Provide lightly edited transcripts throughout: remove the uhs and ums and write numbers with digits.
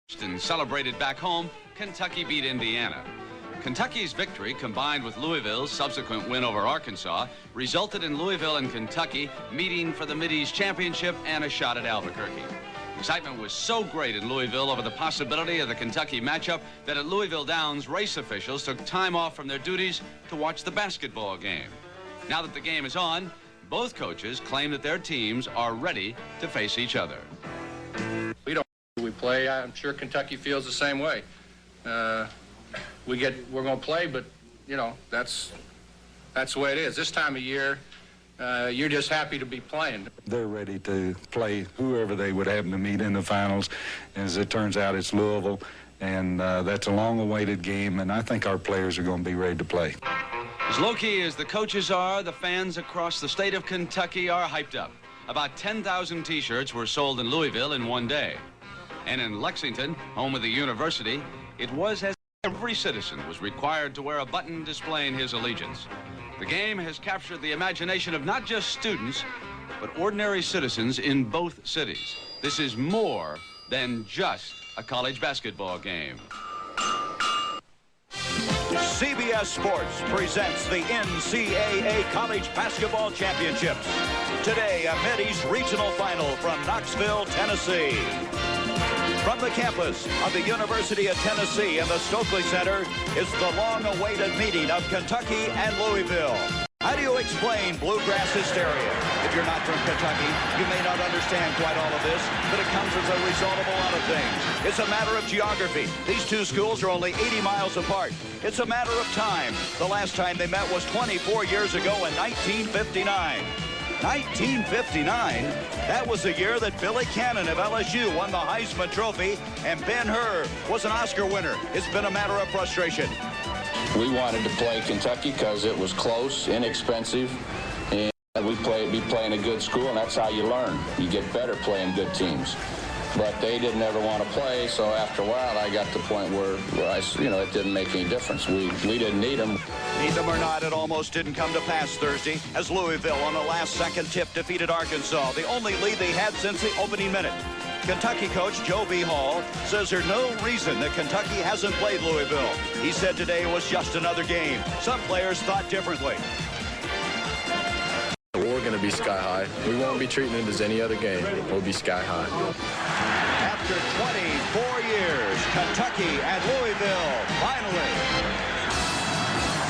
And celebrated back home, Kentucky beat Indiana. Kentucky's victory, combined with Louisville's subsequent win over Arkansas, resulted in Louisville and Kentucky meeting for the Mideast Championship and a shot at Albuquerque. Excitement was so great in Louisville over the possibility of the Kentucky matchup that at Louisville Downs, race officials took time off from their duties to watch the basketball game. Now that the game is on, both coaches claim that their teams are ready to face each other. We play. I'm sure Kentucky feels the same way. We're going to play, but you know that's the way it is. This time of year, you're just happy to be playing. They're ready to play whoever they would happen to meet in the finals. As it turns out, it's Louisville, and that's a long-awaited game, and I think our players are going to be ready to play. As low-key as the coaches are, the fans across the state of Kentucky are hyped up. About 10,000 T-shirts were sold in Louisville in one day. And in Lexington, home of the university, it was as every citizen was required to wear a button displaying his allegiance. The game has captured the imagination of not just students, but ordinary citizens in both cities. This is more than just a college basketball game. CBS Sports presents the NCAA College Basketball Championships. Today, a Mideast Regional Final from Knoxville, Tennessee. From the campus of the University of Tennessee in the Stokely Center is the long-awaited meeting of Kentucky and Louisville. How do you explain bluegrass hysteria? If you're not from Kentucky, you may not understand quite all of this, but it comes as a result of a lot of things. It's a matter of geography. These two schools are only 80 miles apart. It's a matter of time. The last time they met was 24 years ago in 1959. 1959? That was the year that Billy Cannon of LSU won the Heisman Trophy, and Ben-Hur was an Oscar winner. It's been a matter of frustration. We wanted to play Kentucky because it was close, inexpensive, and we'd be playing a good school, and that's how you learn. You get better playing good teams. But they didn't ever want to play, so after a while I got to the point where it didn't make any difference. We didn't need them. Need them or not, it almost didn't come to pass Thursday as Louisville on a last-second tip defeated Arkansas, the only lead they had since the opening minute. Kentucky coach Joe B. Hall says there's no reason that Kentucky hasn't played Louisville. He said today it was just another game. Some players thought differently. We're going to be sky high. We won't be treating it as any other game. We'll be sky high. After 24 years, Kentucky and Louisville finally.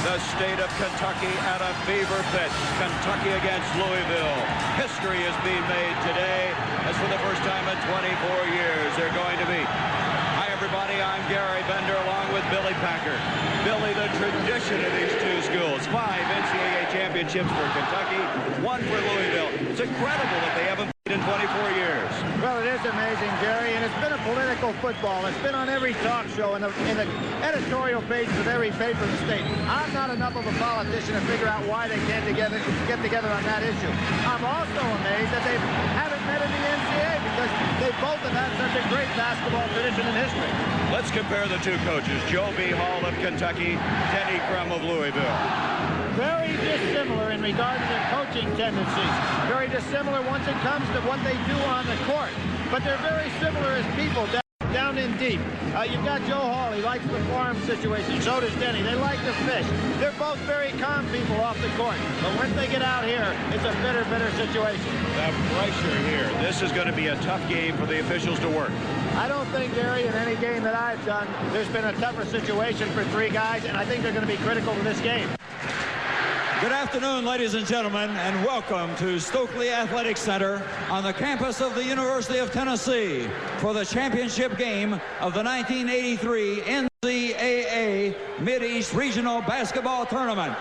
The state of Kentucky at a fever pitch. Kentucky against Louisville. History is being made today as for the first time in 24 years they're going to meet. Hi, everybody. I'm Gary Bender along with Billy Packer. Billy, the tradition of these two schools. 5 NCAA championships for Kentucky, 1 for Louisville. It's incredible that they haven't played in 24 years. Well, it is amazing, Gary, and it's been a political football. It's been on every talk show and in the editorial pages of every paper in the state. I'm not enough of a politician to figure out why they can't get together on that issue. I'm also amazed that they haven't met in the NCAA because they both have had such a great basketball tradition in history. Let's compare the two coaches, Joe B. Hall of Kentucky, Denny Crum of Louisville. Very dissimilar in regard to their coaching tendencies. Very dissimilar once it comes to what they do on the court. But they're very similar as people down in deep. You've got Joe Hall. He likes the farm situation. So does Denny. They like to fish. They're both very calm people off the court. But once they get out here, it's a bitter, bitter situation. The pressure here. This is going to be a tough game for the officials to work. I don't think, Gary, in any game that I've done, there's been a tougher situation for 3 guys, and I think they're going to be critical to this game. Good afternoon, ladies and gentlemen, and welcome to Stokely Athletic Center on the campus of the University of Tennessee for the championship game of the 1983 NCAA Mideast Regional Basketball Tournament.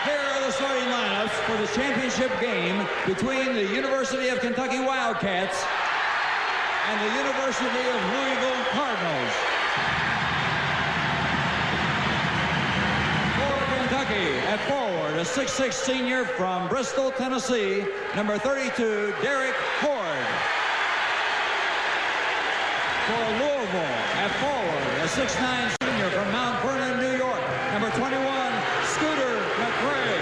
Here are the starting lineups for the championship game between the University of Kentucky Wildcats and the University of Louisville Cardinals. Kentucky at forward, a 6'6" senior from Bristol, Tennessee, number 32, Derek Ford. For Louisville at forward, a 6'9" senior from Mount Vernon, New York, number 21, Scooter McRae.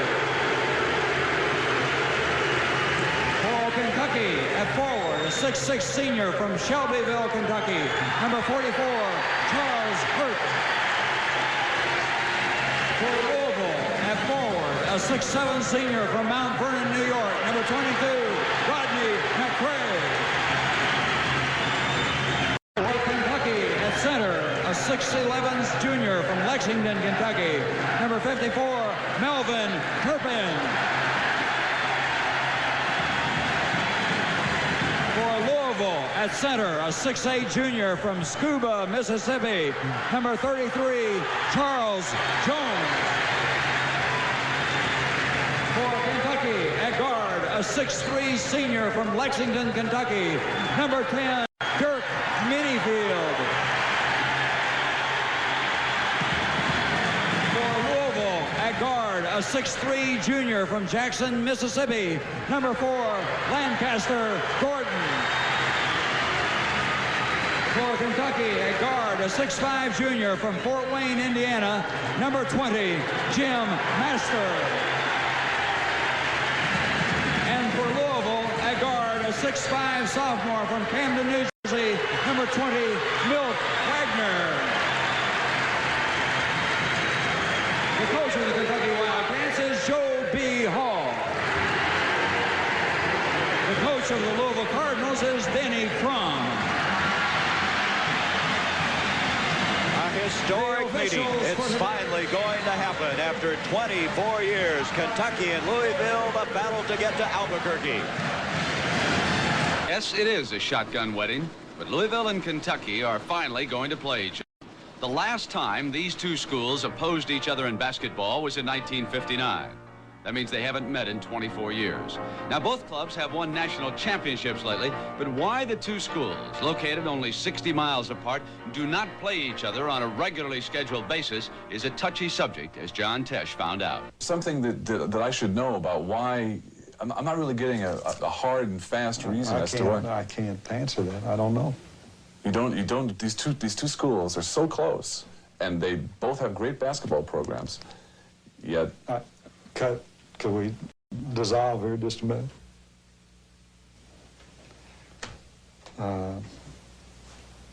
For Kentucky at forward, a 6'6" senior from Shelbyville, Kentucky. Number 44, Charles Hurt. For Louisville, at forward, a 6'7" senior from Mount Vernon, New York. Number 22, Rodney McCray. For Kentucky, at center, a 6'11" junior from Lexington, Kentucky. Number 54, Melvin Turpin. At center, a 6'8" junior from Scuba, Mississippi. Number 33, Charles Jones. For Kentucky, at guard, a 6'3" senior from Lexington, Kentucky. Number 10, Dirk Minifield. For Louisville, at guard, a 6'3" junior from Jackson, Mississippi. Number 4, Lancaster Gordon. For Kentucky, at guard, a 6'5" junior from Fort Wayne, Indiana. Number 20, Jim Master. And for Louisville, at guard, a 6'5" sophomore from Camden, New Jersey. Number 20, Milt Wagner. The coach of the Kentucky Wildcats is Joe B. Hall. The coach of the Louisville Cardinals is Denny Crum. Historic meeting. It's finally going to happen after 24 years. Kentucky and Louisville, the battle to get to Albuquerque. Yes, it is a shotgun wedding, but Louisville and Kentucky are finally going to play each other. The last time these two schools opposed each other in basketball was in 1959. That means they haven't met in 24 years. Now, both clubs have won national championships lately, but why the two schools, located only 60 miles apart, do not play each other on a regularly scheduled basis is a touchy subject, as John Tesh found out. Something that I should know about why. I'm not really getting a hard and fast reason as to why. I can't answer that. I don't know. You don't. These two schools are so close, and they both have great basketball programs. Yet, Could we dissolve here just a minute?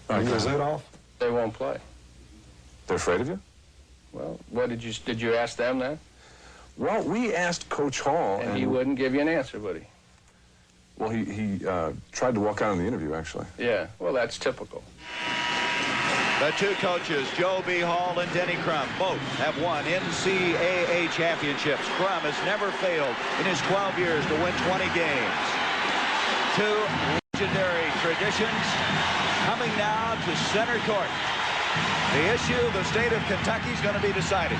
Is that off? They won't play. they're afraid of you. Well, what did you ask them that? Well, we asked Coach Hall, and he wouldn't give you an answer, would he? Well, he tried to walk out in the interview, actually. Yeah, well, that's typical. The two coaches, Joe B. Hall and Denny Crum, both have won NCAA championships. Crum has never failed in his 12 years to win 20 games. Two legendary traditions coming now to center court. The issue of the state of Kentucky is going to be decided.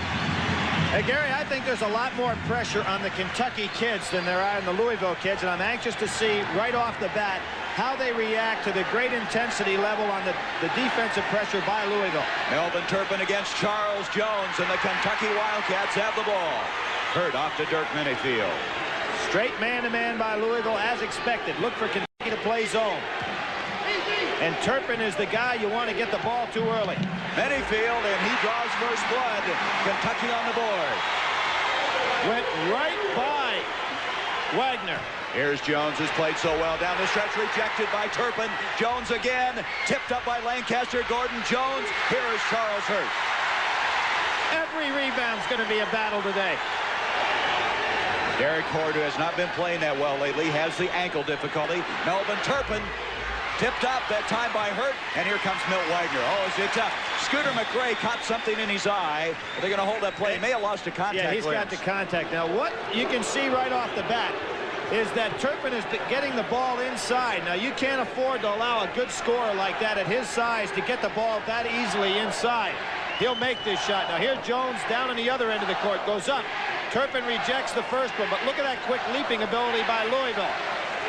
Hey, Gary, I think there's a lot more pressure on the Kentucky kids than there are on the Louisville kids, and I'm anxious to see right off the bat how they react to the great intensity level on the defensive pressure by Louisville. Melvin Turpin against Charles Jones, and the Kentucky Wildcats have the ball. Hurt off to Dirk Minifield. Straight man-to-man by Louisville as expected. Look for Kentucky to play zone. And Turpin is the guy you want to get the ball too early. Minifield, and he draws first blood. Kentucky on the board. Went right by Wagner. Here's Jones, who's played so well down the stretch, rejected by Turpin. Jones again, tipped up by Lancaster. Gordon Jones. Here is Charles Hurt. Every rebound's going to be a battle today. Derek Horde, who has not been playing that well lately, has the ankle difficulty. Melvin Turpin tipped up that time by Hurt, and here comes Milt Wagner. Oh, it's tough. Scooter McRae caught something in his eye. Are they going to hold that play? He may have lost a contact. Yeah, he's got the contact. Now, what you can see right off the bat is that Turpin is getting the ball inside. Now, you can't afford to allow a good scorer like that at his size to get the ball that easily inside. He'll make this shot. Now, here Jones down on the other end of the court. Goes up. Turpin rejects the first one, but look at that quick leaping ability by Louisville.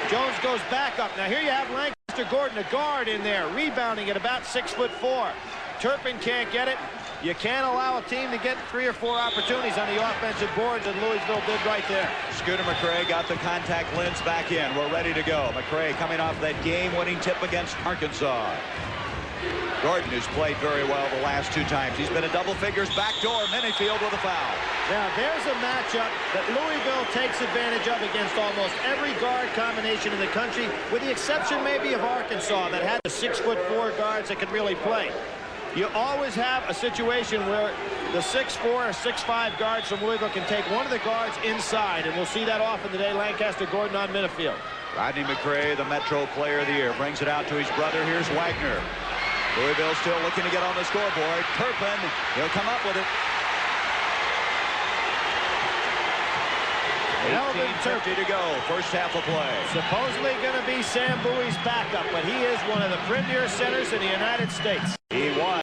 Jones goes back up. Now, here you have Lancaster Gordon, a guard in there, rebounding at about 6'4". Turpin can't get it. You can't allow a team to get 3 or 4 opportunities on the offensive boards, and Louisville did right there. Scooter McRae got the contact lens back in. We're ready to go. McRae coming off that game-winning tip against Arkansas. Gordon, who's played very well the last 2 times. He's been a double figures backdoor. Minifield with a foul. Now, there's a matchup that Louisville takes advantage of against almost every guard combination in the country, with the exception maybe of Arkansas, that had the 6'4" guards that could really play. You always have a situation where the 6'4" or 6'5" guards from Louisville can take one of the guards inside, and we'll see that often today. Lancaster Gordon on Minifield. Rodney McCray, the Metro Player of the Year, brings it out to his brother. Here's Wagner. Louisville still looking to get on the scoreboard. Turpin, he'll come up with it. 18:50 to go, first half of play. Supposedly going to be Sam Bowie's backup, but he is one of the premier centers in the United States. He was.